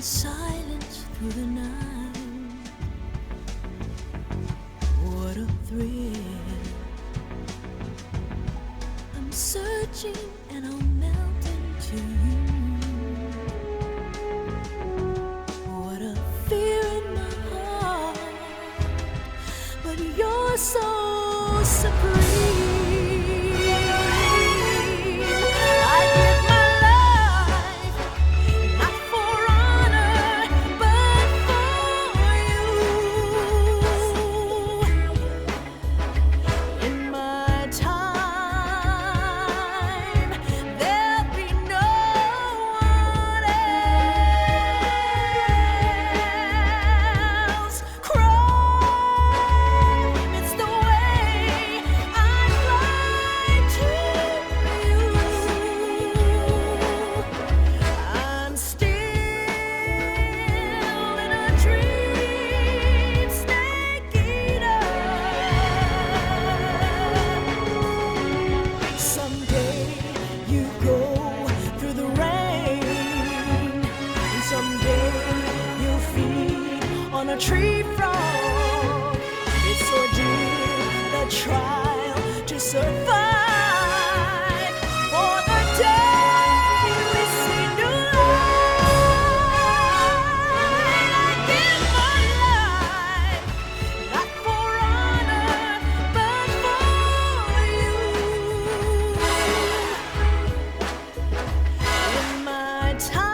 silence through the night. What a thrill. I'm searching and I'll melt into you. What a fear in my heart, but you're so supreme. A tree frog, it's ordeal, the trial to survive. For the day we see new light, I give my life, not for honor, but for you. In my time,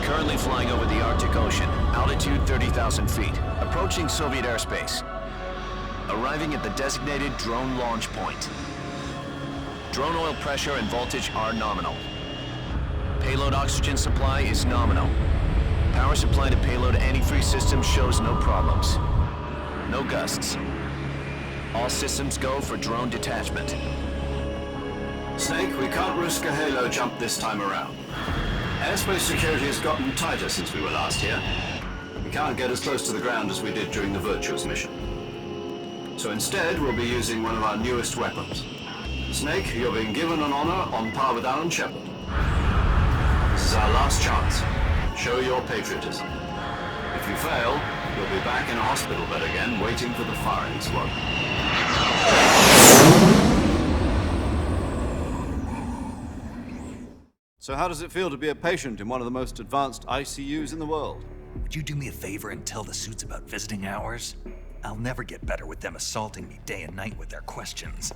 Currently flying over the Arctic Ocean, altitude 30,000 feet, approaching Soviet airspace. Arriving at the designated drone launch point. Drone oil pressure and voltage are nominal. Payload oxygen supply is nominal. Power supply to payload antifreeze system shows no problems. No gusts. All systems go for drone detachment. Snake, we can't risk a halo jump this time around. Airspace security has gotten tighter since we were last here. We can't get as close to the ground as we did during the Virtuous mission. So instead, we'll be using one of our newest weapons. Snake, you're being given an honor on par with Alan Shepard. This is our last chance. Show your patriotism. If you fail, you'll be back in a hospital bed again, waiting for the firing squad. So how does it feel to be a patient in one of the most advanced ICUs in the world? Would you do me a favor and tell the suits about visiting hours? I'll never get better with them assaulting me day and night with their questions.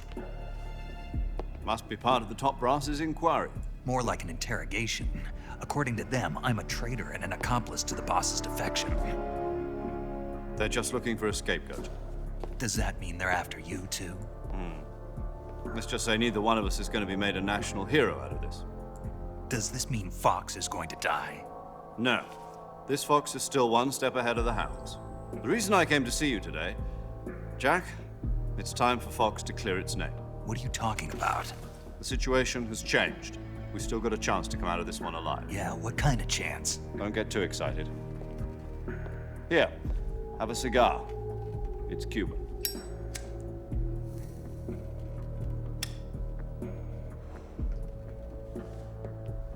Must be part of the top brass's inquiry. More like an interrogation. According to them, I'm a traitor and an accomplice to the boss's defection. They're just looking for a scapegoat. Does that mean they're after you too? Let's just say neither one of us is going to be made a national hero out of this. Does this mean Fox is going to die? No. This fox is still one step ahead of the hounds. The reason I came to see you today, Jack, it's time for Fox to clear its name. What are you talking about? The situation has changed. We've still got a chance to come out of this one alive. Yeah, what kind of chance? Don't get too excited. Here, have a cigar. It's Cuban.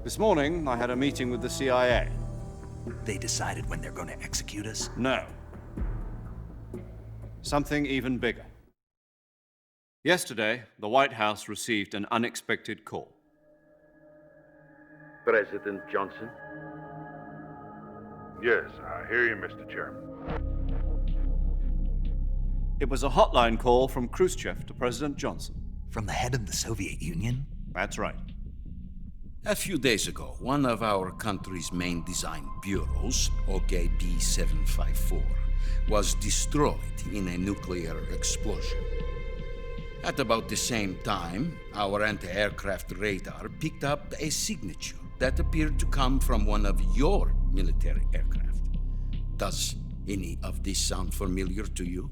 This morning, I had a meeting with the CIA. They decided when they're going to execute us? No. Something even bigger. Yesterday, the White House received an unexpected call. President Johnson? Yes, I hear you, Mr. Chairman. It was a hotline call from Khrushchev to President Johnson. From the head of the Soviet Union? That's right. A few days ago, one of our country's main design bureaus, OKB 754, was destroyed in a nuclear explosion. At about the same time, our anti-aircraft radar picked up a signature that appeared to come from one of your military aircraft. Does any of this sound familiar to you?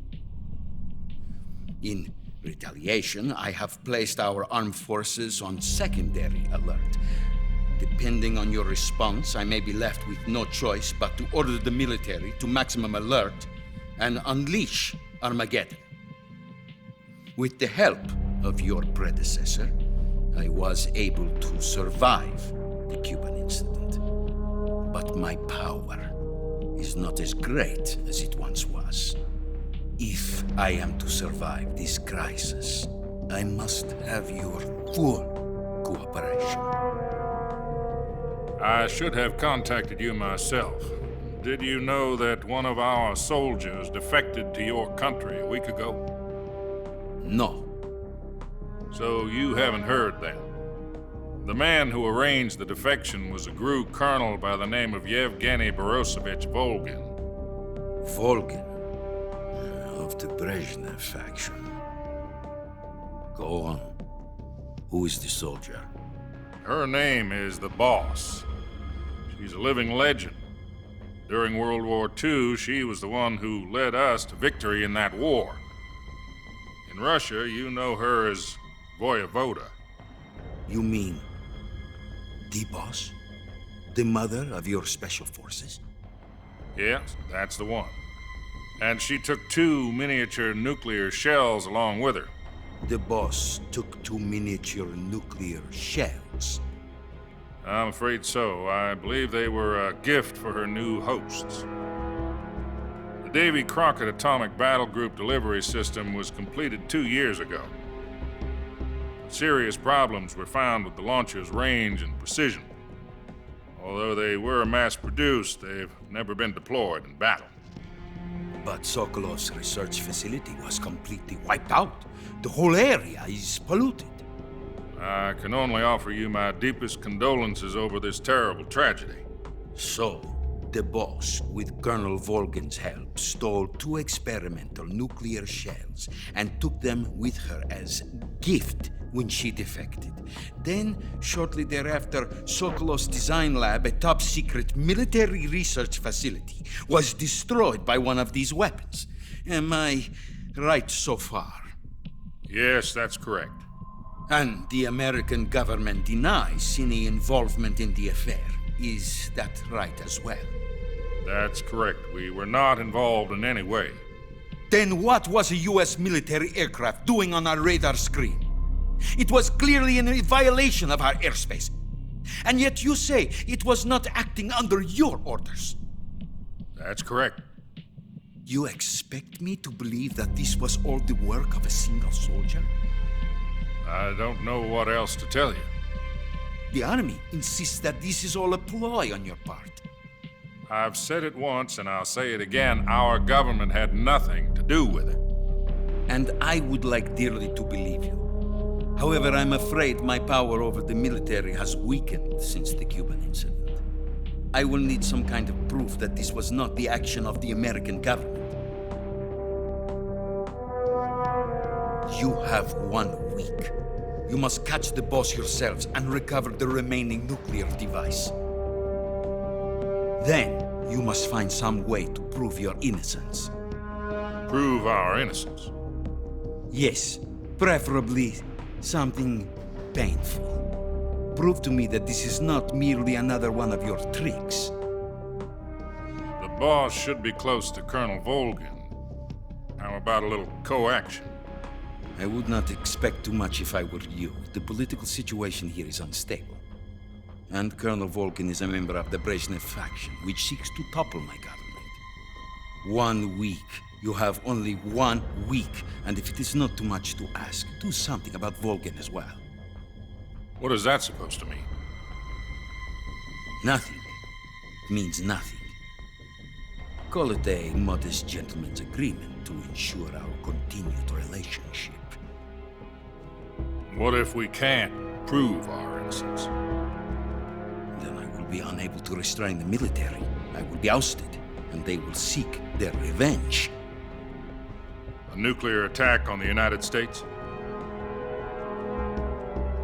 In retaliation, I have placed our armed forces on secondary alert. Depending on your response, I may be left with no choice but to order the military to maximum alert and unleash Armageddon. With the help of your predecessor, I was able to survive the Cuban incident. But my power is not as great as it once was. If I am to survive this crisis, I must have your full cooperation. I should have contacted you myself. Did you know that one of our soldiers defected to your country a week ago? No. So you haven't heard then. The man who arranged the defection was a GRU colonel by the name of Yevgeny Borosovich Volgin. Volgin, of the Brezhnev faction. Go on. Who is the soldier? Her name is the Boss. She's a living legend. During World War II, she was the one who led us to victory in that war. In Russia, you know her as Voyevoda. You mean the boss? The mother of your special forces? Yes, that's the one. And she took 2 miniature nuclear shells along with her. The boss took 2 miniature nuclear shells. I'm afraid so. I believe they were a gift for her new hosts. The Davy Crockett Atomic Battle Group delivery system was completed 2 years ago. Serious problems were found with the launcher's range and precision. Although they were mass-produced, they've never been deployed in battle. But Sokolov's research facility was completely wiped out. The whole area is polluted. I can only offer you my deepest condolences over this terrible tragedy. So, the boss, with Colonel Volgin's help, stole 2 experimental nuclear shells and took them with her as gift when she defected. Then, shortly thereafter, Sokolov's design lab, a top-secret military research facility, was destroyed by one of these weapons. Am I right so far? Yes, that's correct. And the American government denies any involvement in the affair. Is that right as well? That's correct. We were not involved in any way. Then what was a U.S. military aircraft doing on our radar screen? It was clearly in a violation of our airspace. And yet you say it was not acting under your orders. That's correct. You expect me to believe that this was all the work of a single soldier? I don't know what else to tell you. The army insists that this is all a ploy on your part. I've said it once and I'll say it again. Our government had nothing to do with it. And I would like dearly to believe you. However, I'm afraid my power over the military has weakened since the Cuban incident. I will need some kind of proof that this was not the action of the American government. You have 1 week. You must catch the boss yourselves and recover the remaining nuclear device. Then, you must find some way to prove your innocence. Prove our innocence? Yes, preferably something painful. Prove to me that this is not merely another one of your tricks. The boss should be close to Colonel Volgin. How about a little coaction? I would not expect too much if I were you. The political situation here is unstable. And Colonel Volgin is a member of the Brezhnev faction, which seeks to topple my government. 1 week. You have only 1 week, and if it is not too much to ask, do something about Volgin as well. What is that supposed to mean? Nothing means nothing. Call it a modest gentleman's agreement to ensure our continued relationship. What if we can't prove our innocence? Then I will be unable to restrain the military. I will be ousted, and they will seek their revenge. A nuclear attack on the United States?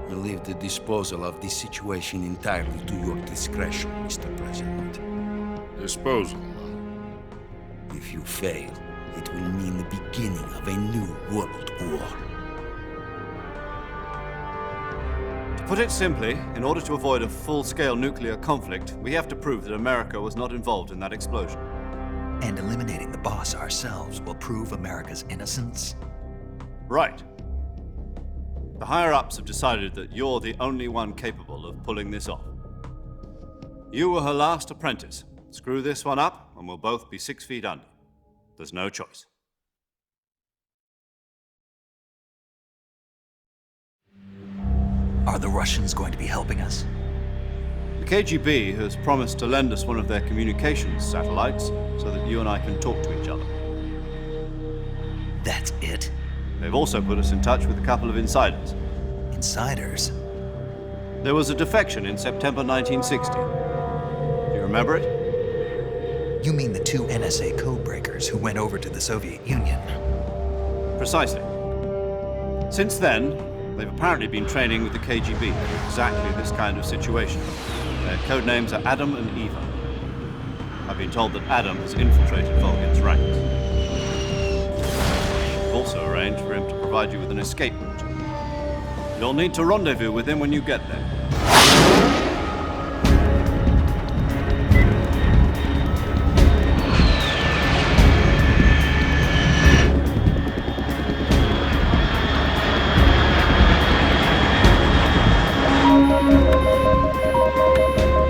I leave the disposal of this situation entirely to your discretion, Mr. President. Disposal? If you fail, it will mean the beginning of a new world war. To put it simply, in order to avoid a full-scale nuclear conflict, we have to prove that America was not involved in that explosion. And eliminating the boss ourselves will prove America's innocence? Right. The higher-ups have decided that you're the only one capable of pulling this off. You were her last apprentice. Screw this one up, and we'll both be 6 feet under. There's no choice. Are the Russians going to be helping us? The KGB has promised to lend us one of their communications satellites so that you and I can talk to each other. That's it? They've also put us in touch with a couple of insiders. Insiders? There was a defection in September 1960. Do you remember it? You mean the 2 NSA codebreakers who went over to the Soviet Union? Precisely. Since then, they've apparently been training with the KGB in exactly this kind of situation. Their code names are Adam and Eva. I've been told that Adam has infiltrated Volgin's ranks. I've also arranged for him to provide you with an escape route. You'll need to rendezvous with him when you get there.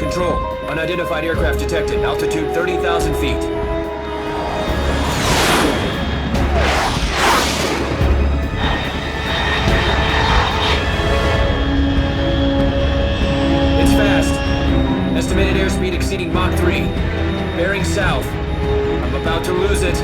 Control, unidentified aircraft detected, altitude 30,000 feet. Estimated airspeed exceeding Mach 3. Bearing south. I'm about to lose it.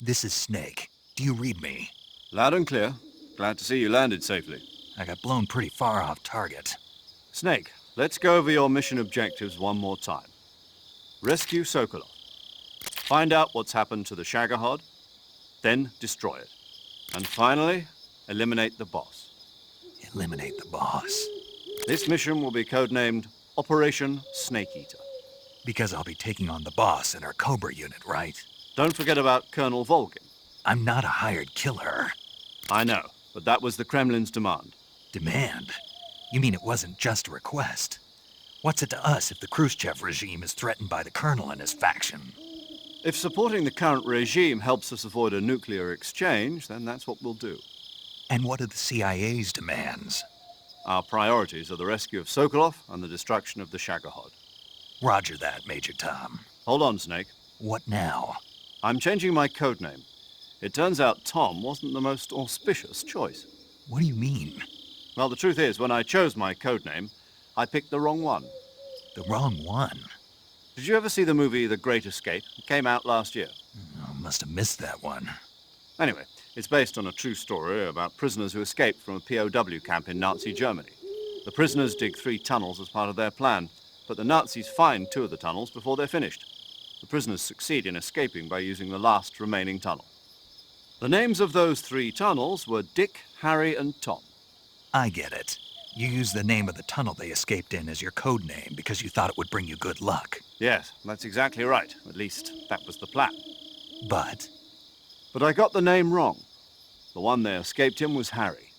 This is Snake. Do you read me? Loud and clear. Glad to see you landed safely. I got blown pretty far off target. Snake, let's go over your mission objectives one more time. Rescue Sokolov. Find out what's happened to the Shagohod, then destroy it. And finally, eliminate the boss. Eliminate the boss. This mission will be codenamed Operation Snake Eater. Because I'll be taking on the boss in our Cobra unit, right? Don't forget about Colonel Volgin. I'm not a hired killer. I know, but that was the Kremlin's demand. Demand? You mean it wasn't just a request? What's it to us if the Khrushchev regime is threatened by the Colonel and his faction? If supporting the current regime helps us avoid a nuclear exchange, then that's what we'll do. And what are the CIA's demands? Our priorities are the rescue of Sokolov and the destruction of the Shagohod. Roger that, Major Tom. Hold on, Snake. What now? I'm changing my codename. It turns out Tom wasn't the most auspicious choice. What do you mean? Well, the truth is, when I chose my code name, I picked the wrong one. The wrong one? Did you ever see the movie The Great Escape? It came out last year. I must have missed that one. Anyway, it's based on a true story about prisoners who escaped from a POW camp in Nazi Germany. The prisoners dig 3 tunnels as part of their plan, but the Nazis find 2 of the tunnels before they're finished. The prisoners succeed in escaping by using the last remaining tunnel. The names of those 3 tunnels were Dick, Harry, and Tom. I get it. You used the name of the tunnel they escaped in as your code name because you thought it would bring you good luck. Yes, that's exactly right. At least, that was the plan. But But I got the name wrong. The one they escaped in was Harry.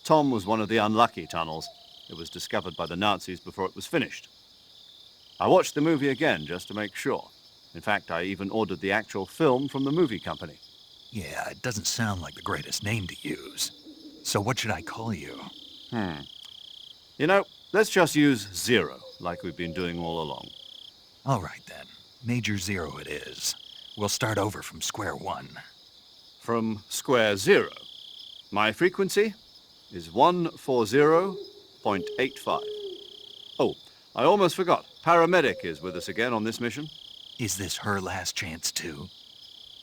Tom was one of the unlucky tunnels. It was discovered by the Nazis before it was finished. I watched the movie again just to make sure. In fact, I even ordered the actual film from the movie company. yeah, it doesn't sound like the greatest name to use. So what should I call you? You know, let's just use Zero, like we've been doing all along. All right then. Major Zero it is. We'll start over from square one. From square 0. My frequency is 140.85. Oh, I almost forgot. Paramedic is with us again on this mission. Is this her last chance too?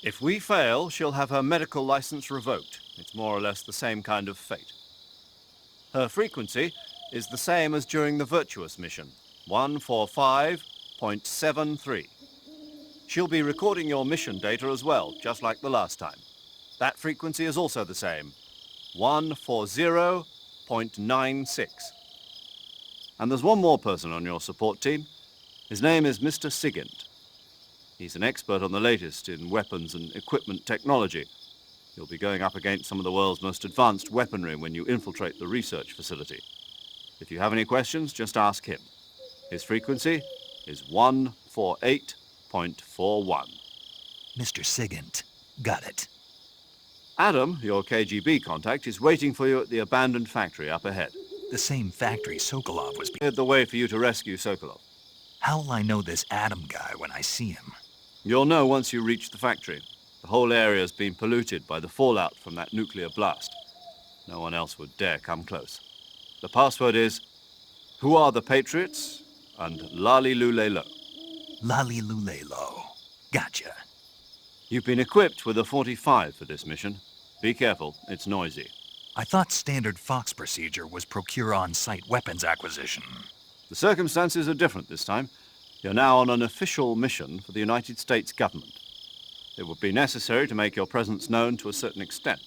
If we fail, she'll have her medical license revoked. It's more or less the same kind of fate. Her frequency is the same as during the Virtuous mission, 145.73. She'll be recording your mission data as well, just like the last time. That frequency is also the same, 140.96. And there's one more person on your support team. His name is Mr. Sigint. He's an expert on the latest in weapons and equipment technology. You'll be going up against some of the world's most advanced weaponry when you infiltrate the research facility. If you have any questions, just ask him. His frequency is 148.41. Mr. Sigint. Got it. Adam, your KGB contact, is waiting for you at the abandoned factory up ahead. The same factory Sokolov was Cleared the way for you to rescue Sokolov. How will I know this Adam guy when I see him? You'll know once you reach the factory. The whole area's been polluted by the fallout from that nuclear blast. No one else would dare come close. The password is, "Who are the Patriots?" and Lali Lulelo. Lali Lulelo. Gotcha. You've been equipped with a 45 for this mission. Be careful, it's noisy. I thought standard Fox procedure was procure on-site weapons acquisition. The circumstances are different this time. You're now on an official mission for the United States government. It would be necessary to make your presence known to a certain extent,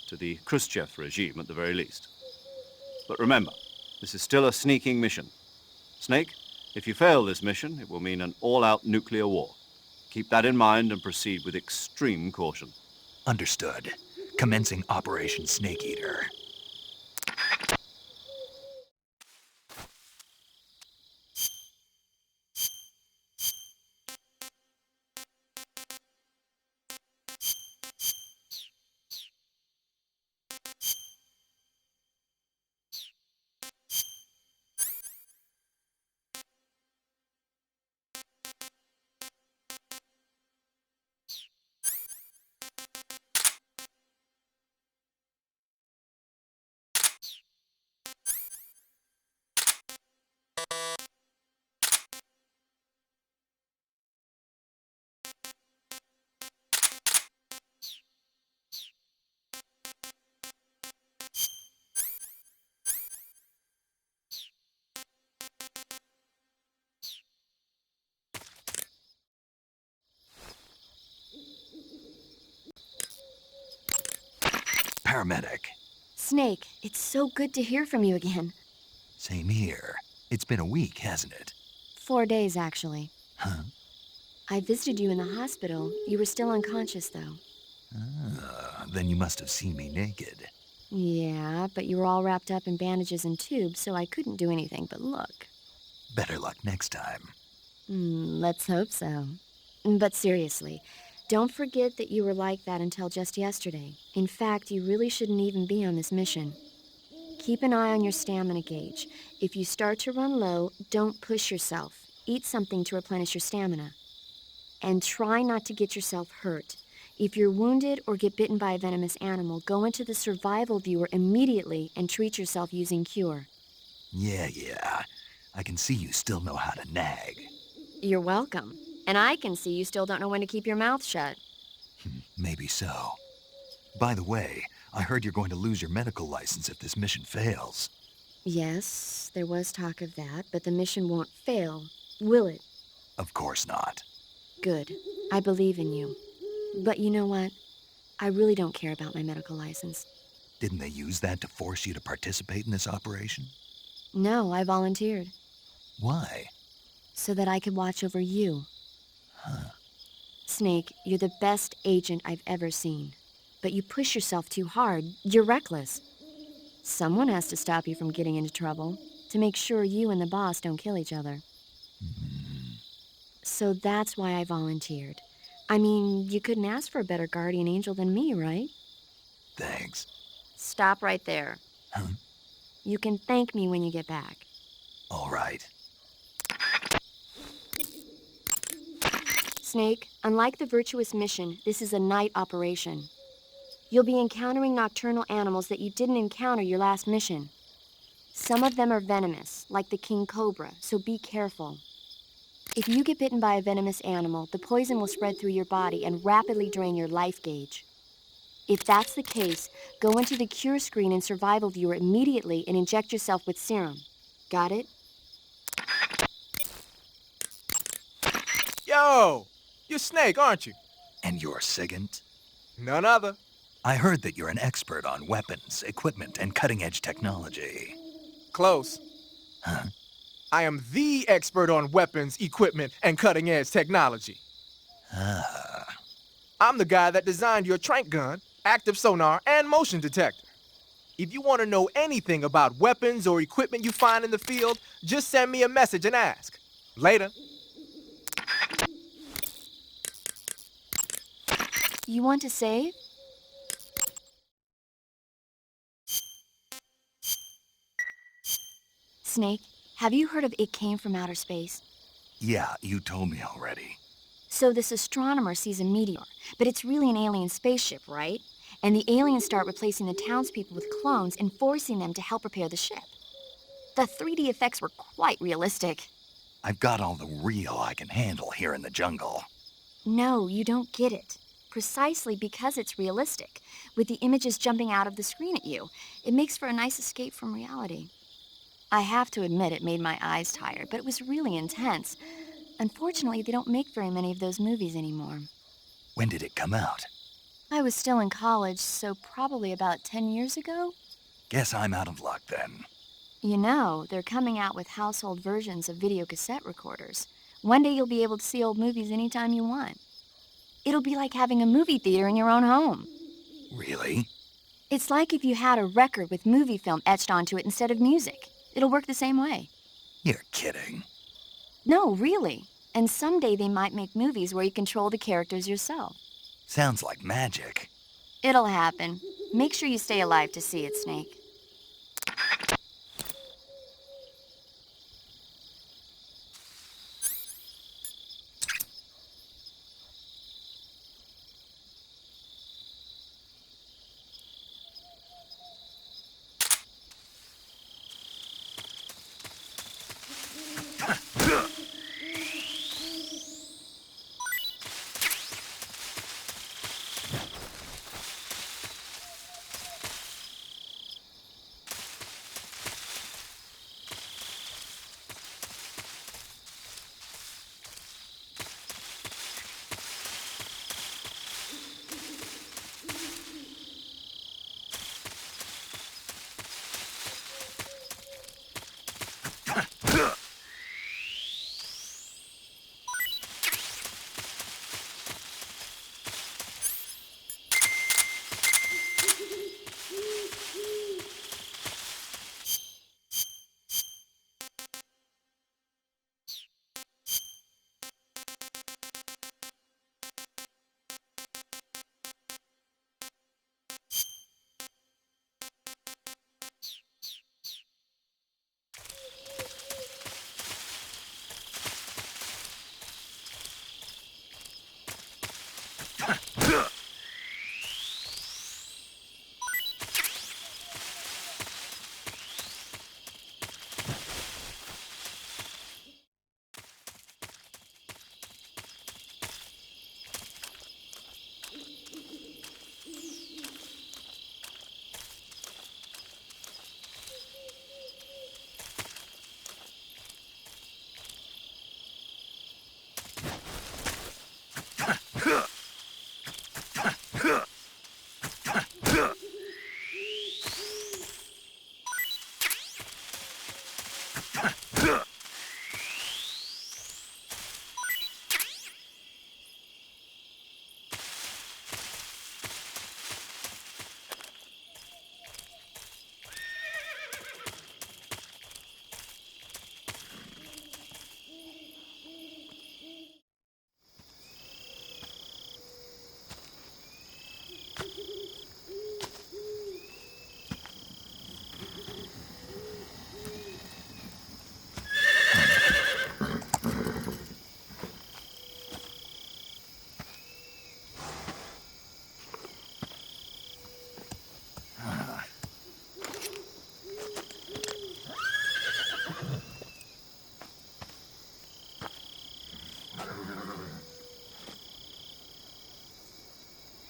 to the Khrushchev regime at the very least. But remember, this is still a sneaking mission. Snake, if you fail this mission, it will mean an all-out nuclear war. Keep that in mind and proceed with extreme caution. Understood. Commencing Operation Snake Eater. Paramedic. Snake, it's so good to hear from you again. Same here. It's been a week, hasn't it? 4 days, actually. Huh? I visited you in the hospital. You were still unconscious, though. Then you must have seen me naked. Yeah, but you were all wrapped up in bandages and tubes, so I couldn't do anything but look. Better luck next time. Let's hope so. But seriously, don't forget that you were like that until just yesterday. In fact, you really shouldn't even be on this mission. Keep an eye on your stamina gauge. If you start to run low, don't push yourself. Eat something to replenish your stamina. And try not to get yourself hurt. If you're wounded or get bitten by a venomous animal, go into the survival viewer immediately and treat yourself using Cure. Yeah. I can see you still know how to nag. You're welcome. And I can see you still don't know when to keep your mouth shut. Maybe so. By the way, I heard you're going to lose your medical license if this mission fails. Yes, there was talk of that, but the mission won't fail, will it? Of course not. Good. I believe in you. But you know what? I really don't care about my medical license. Didn't they use that to force you to participate in this operation? No, I volunteered. Why? So that I could watch over you. Huh. Snake, you're the best agent I've ever seen. But you push yourself too hard. You're reckless. Someone has to stop you from getting into trouble, to make sure you and the boss don't kill each other. So that's why I volunteered. I mean, you couldn't ask for a better guardian angel than me, right? Thanks. Stop right there. Huh? You can thank me when you get back. All right. Snake, unlike the Virtuous mission, this is a night operation. You'll be encountering nocturnal animals that you didn't encounter your last mission. Some of them are venomous, like the king cobra, so be careful. If you get bitten by a venomous animal, the poison will spread through your body and rapidly drain your life gauge. If that's the case, go into the cure screen and survival viewer immediately and inject yourself with serum. Got it? Yo! You're Snake, aren't you? And you're Sigint? None other. I heard that you're an expert on weapons, equipment, and cutting-edge technology. Close. Huh? I am the expert on weapons, equipment, and cutting-edge technology. Ah. I'm the guy that designed your trank gun, active sonar, and motion detector. If you want to know anything about weapons or equipment you find in the field, just send me a message and ask. Later. You want to save? Snake, have you heard of It Came from Outer Space? Yeah, you told me already. So this astronomer sees a meteor, but it's really an alien spaceship, right? And the aliens start replacing the townspeople with clones and forcing them to help repair the ship. The 3D effects were quite realistic. I've got all the real I can handle here in the jungle. No, you don't get it. Precisely because it's realistic, with the images jumping out of the screen at you, it makes for a nice escape from reality. I have to admit it made my eyes tired, but it was really intense. Unfortunately, they don't make very many of those movies anymore. When did it come out? I was still in college, so probably about 10 years ago. Guess I'm out of luck then. You know, they're coming out with household versions of video cassette recorders. One day you'll be able to see old movies anytime you want. It'll be like having a movie theater in your own home. Really? It's like if you had a record with movie film etched onto it instead of music. It'll work the same way. You're kidding. No, really. And someday they might make movies where you control the characters yourself. Sounds like magic. It'll happen. Make sure you stay alive to see it, Snake.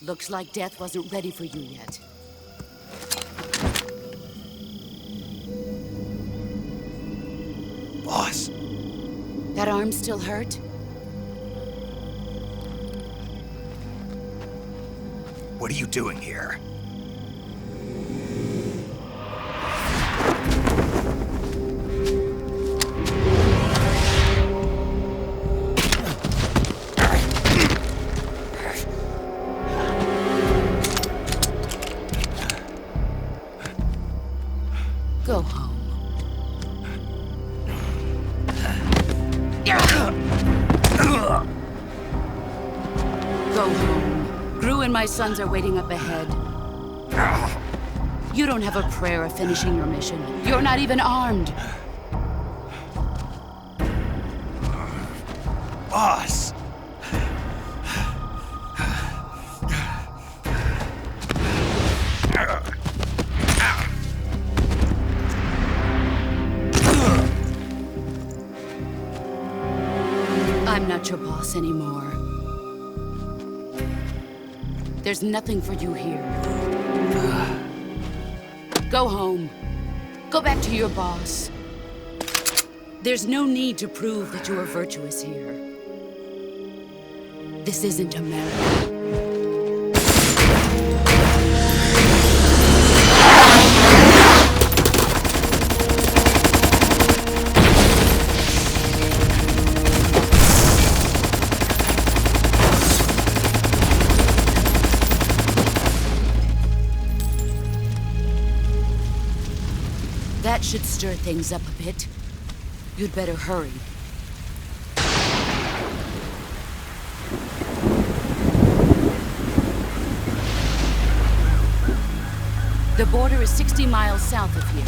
Looks like death wasn't ready for you yet. Boss. That arm still hurt? What are you doing here? Go home. Go home. Gru and my sons are waiting up ahead. You don't have a prayer of finishing your mission. You're not even armed. Boss! I'm not your boss anymore. There's nothing for you here. Go home. Go back to your boss. There's no need to prove that you are virtuous here. This isn't America. That should stir things up a bit. You'd better hurry. The border is 60 miles south of here.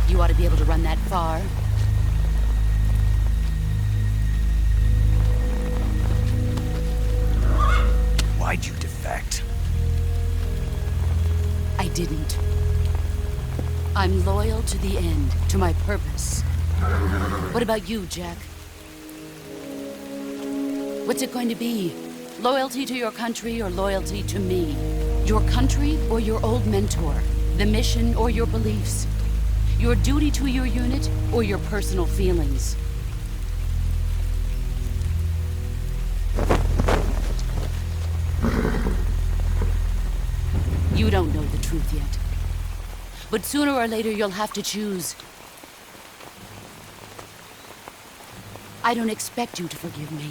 You ought to be able to run that far. Why'd you defect? I didn't. I'm loyal to the end, to my purpose. What about you, Jack? What's it going to be? Loyalty to your country or loyalty to me? Your country or your old mentor? The mission or your beliefs? Your duty to your unit or your personal feelings? You don't know the truth yet. But sooner or later, you'll have to choose. I don't expect you to forgive me.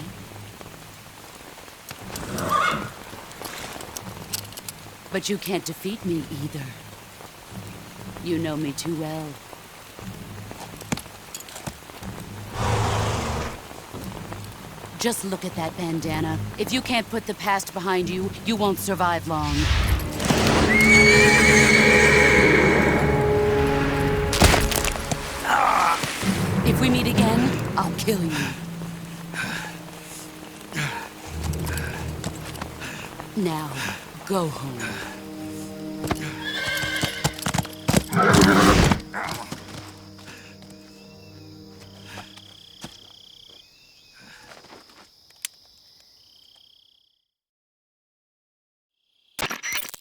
But you can't defeat me either. You know me too well. Just look at that bandana. If you can't put the past behind you, you won't survive long. If we meet again, I'll kill you. Now, go home.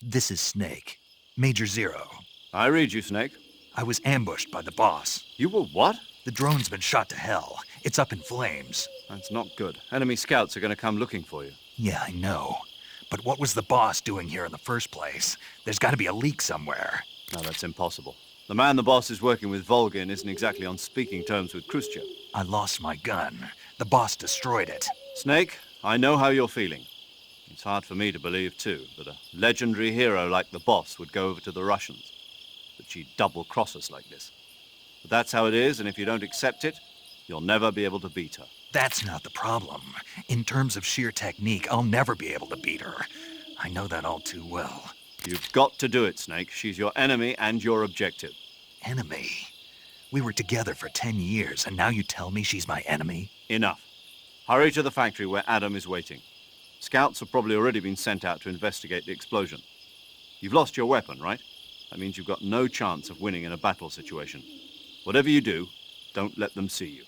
This is Snake. Major Zero. I read you, Snake. I was ambushed by the boss. You were what? The drone's been shot to hell. It's up in flames. That's not good. Enemy scouts are going to come looking for you. Yeah, I know. But what was the boss doing here in the first place? There's got to be a leak somewhere. No, that's impossible. The man the boss is working with, Volgin, isn't exactly on speaking terms with Khrushchev. I lost my gun. The boss destroyed it. Snake, I know how you're feeling. It's hard for me to believe, too, that a legendary hero like the boss would go over to the Russians. That she'd double-cross us like this. But that's how it is, and if you don't accept it, you'll never be able to beat her. That's not the problem. In terms of sheer technique, I'll never be able to beat her. I know that all too well. You've got to do it, Snake. She's your enemy and your objective. Enemy? We were together for 10 years, and now you tell me she's my enemy? Enough. Hurry to the factory where Adam is waiting. Scouts have probably already been sent out to investigate the explosion. You've lost your weapon, right? That means you've got no chance of winning in a battle situation. Whatever you do, don't let them see you.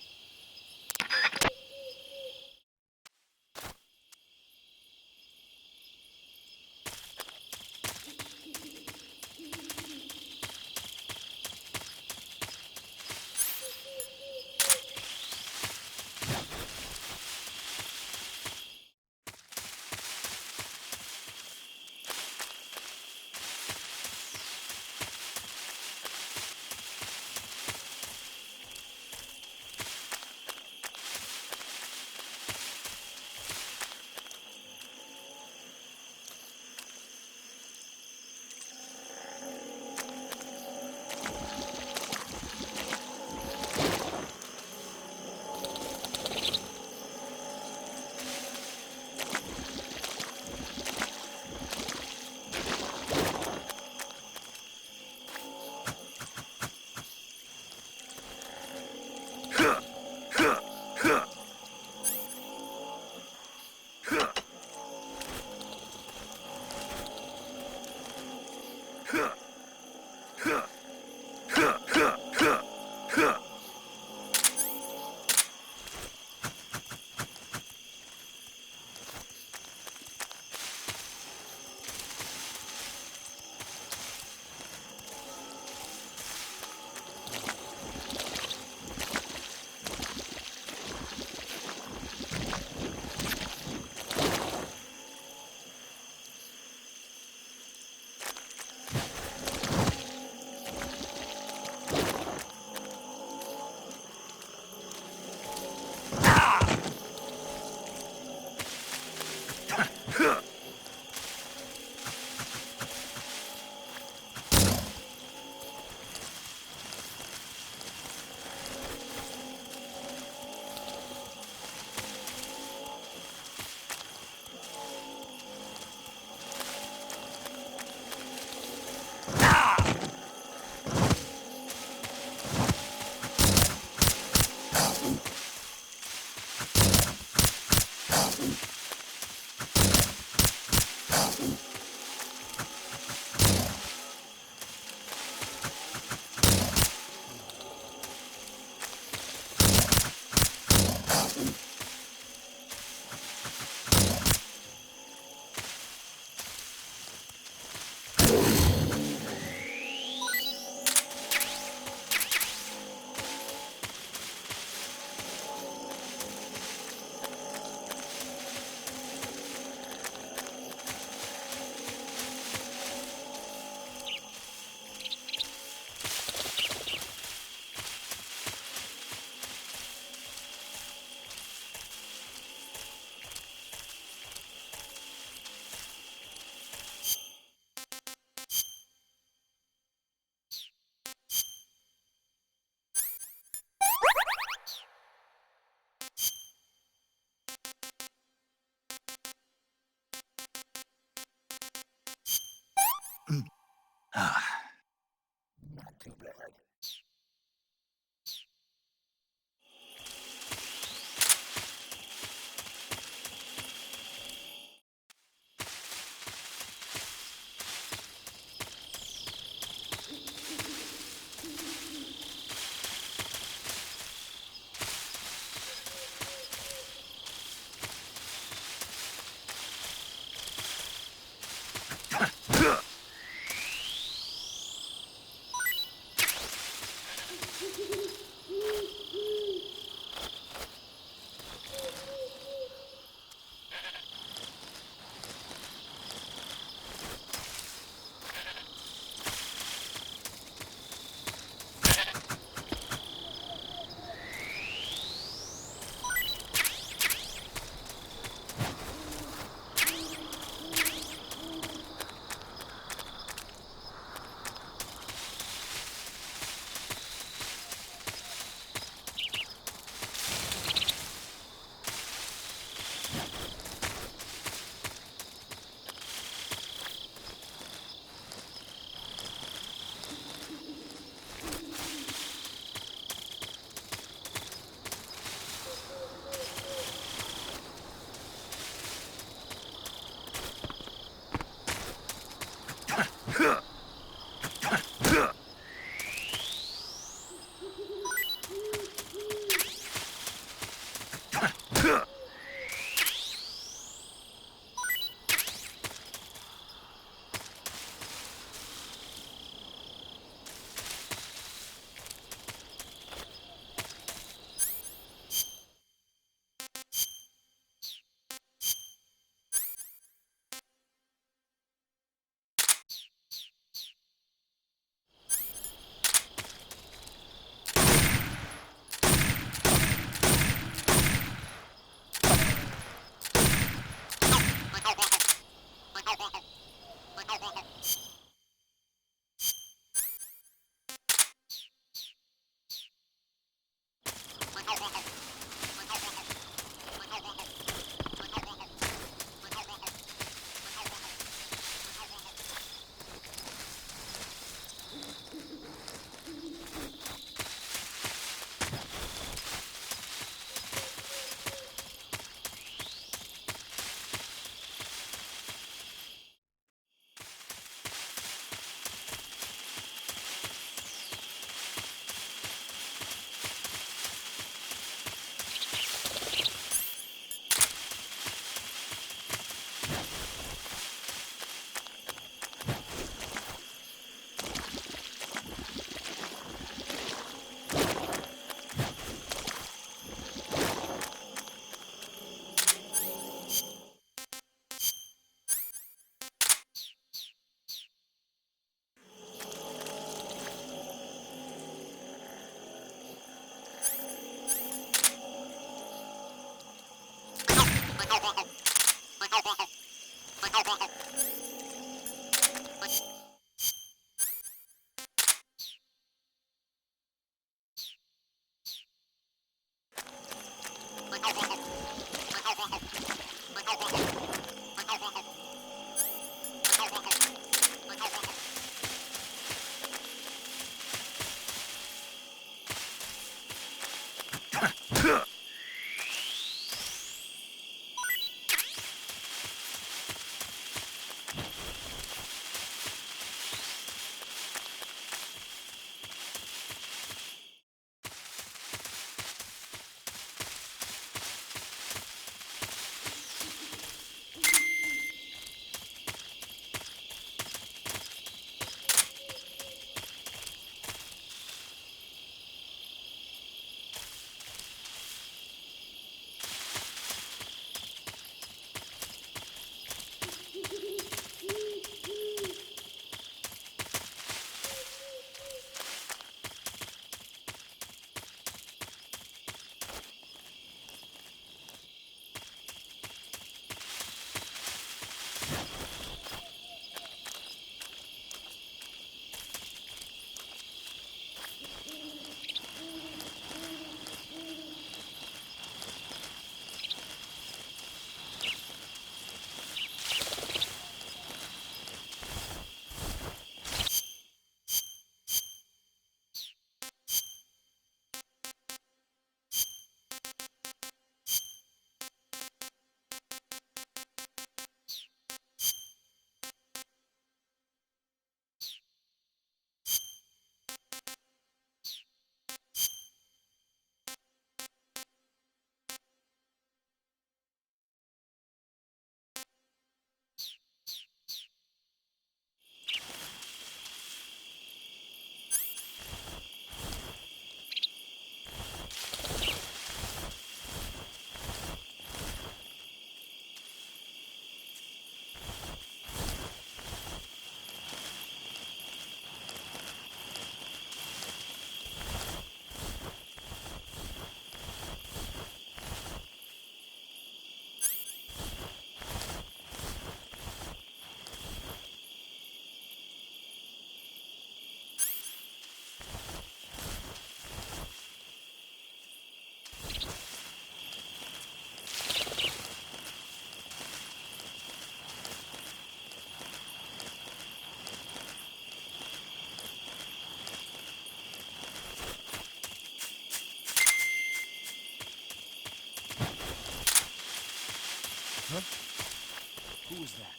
Who was that?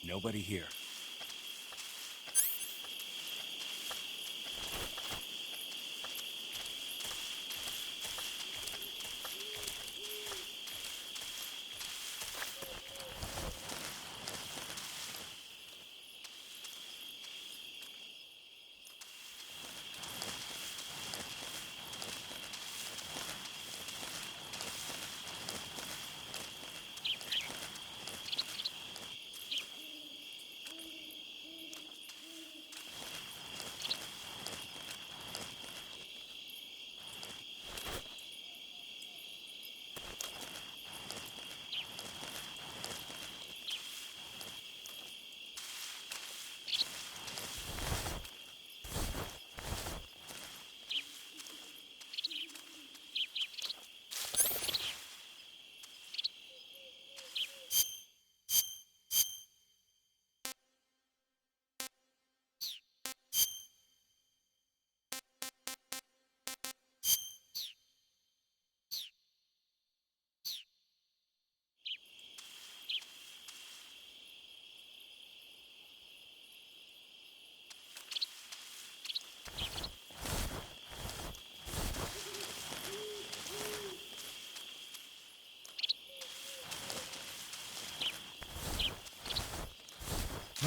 Nobody here.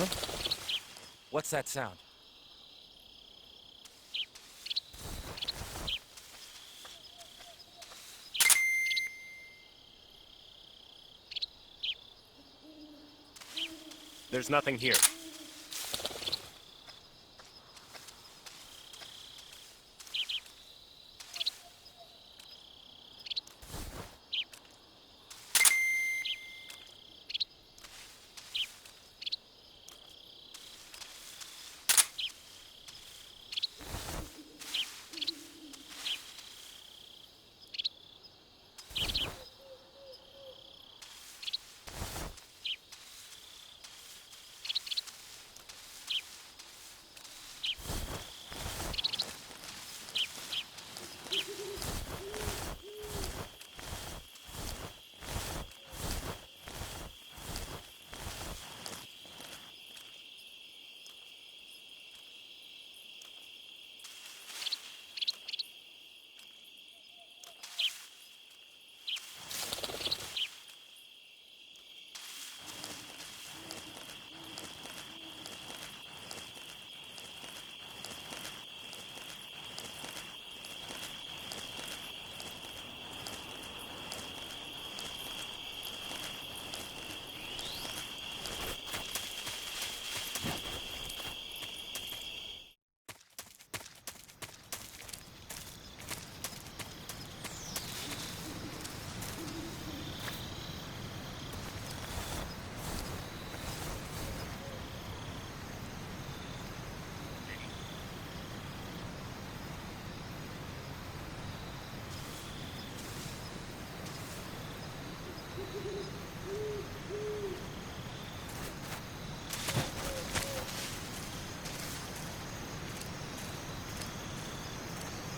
Huh? What's that sound? There's nothing here.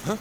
Huh?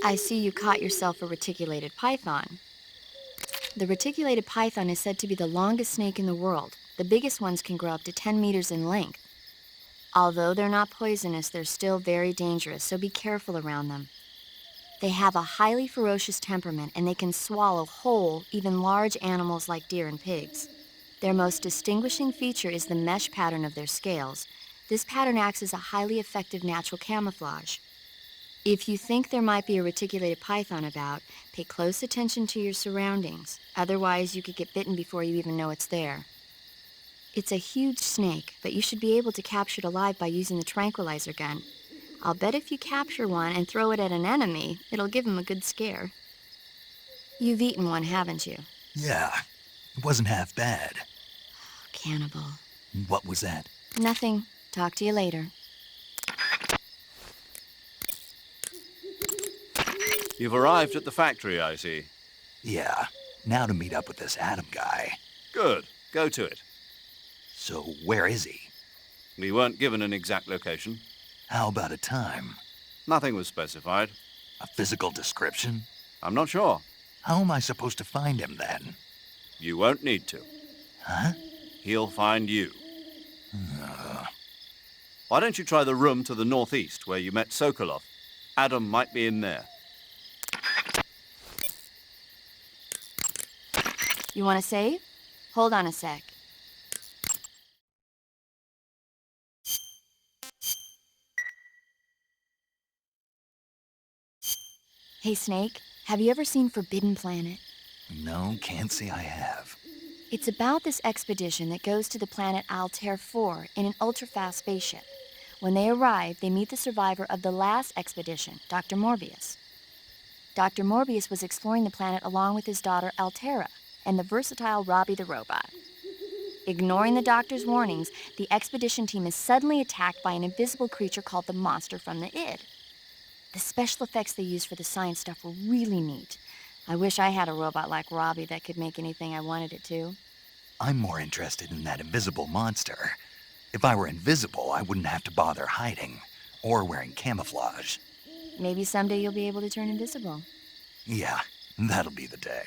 I see you caught yourself a reticulated python. The reticulated python is said to be the longest snake in the world. The biggest ones can grow up to 10 meters in length. Although they're not poisonous, they're still very dangerous, so be careful around them. They have a highly ferocious temperament, and they can swallow whole, even large animals like deer and pigs. Their most distinguishing feature is the mesh pattern of their scales. This pattern acts as a highly effective natural camouflage. If you think there might be a reticulated python about, pay close attention to your surroundings. Otherwise, you could get bitten before you even know it's there. It's a huge snake, but you should be able to capture it alive by using the tranquilizer gun. I'll bet if you capture one and throw it at an enemy, it'll give him a good scare. You've eaten one, haven't you? Yeah, it wasn't half bad. Cannibal. What was that? Nothing. Talk to you later. You've arrived at the factory, I see. Yeah, now to meet up with this Adam guy. Good. Go to it. So where is he? We weren't given an exact location. How about a time? Nothing was specified. A physical description? I'm not sure. How am I supposed to find him then? You won't need to. Huh? He'll find you. Why don't you try the room to the northeast where you met Sokolov? Adam might be in there. You want to save? Hold on a sec. Hey, Snake, have you ever seen Forbidden Planet? No, can't say I have. It's about this expedition that goes to the planet Altair 4 in an ultra-fast spaceship. When they arrive, they meet the survivor of the last expedition, Dr. Morbius. Dr. Morbius was exploring the planet along with his daughter Altera and the versatile Robbie the robot. Ignoring the doctor's warnings, the expedition team is suddenly attacked by an invisible creature called the Monster from the Id. The special effects they used for the science stuff were really neat. I wish I had a robot like Robbie that could make anything I wanted it to. I'm more interested in that invisible monster. If I were invisible, I wouldn't have to bother hiding or wearing camouflage. Maybe someday you'll be able to turn invisible. Yeah, that'll be the day.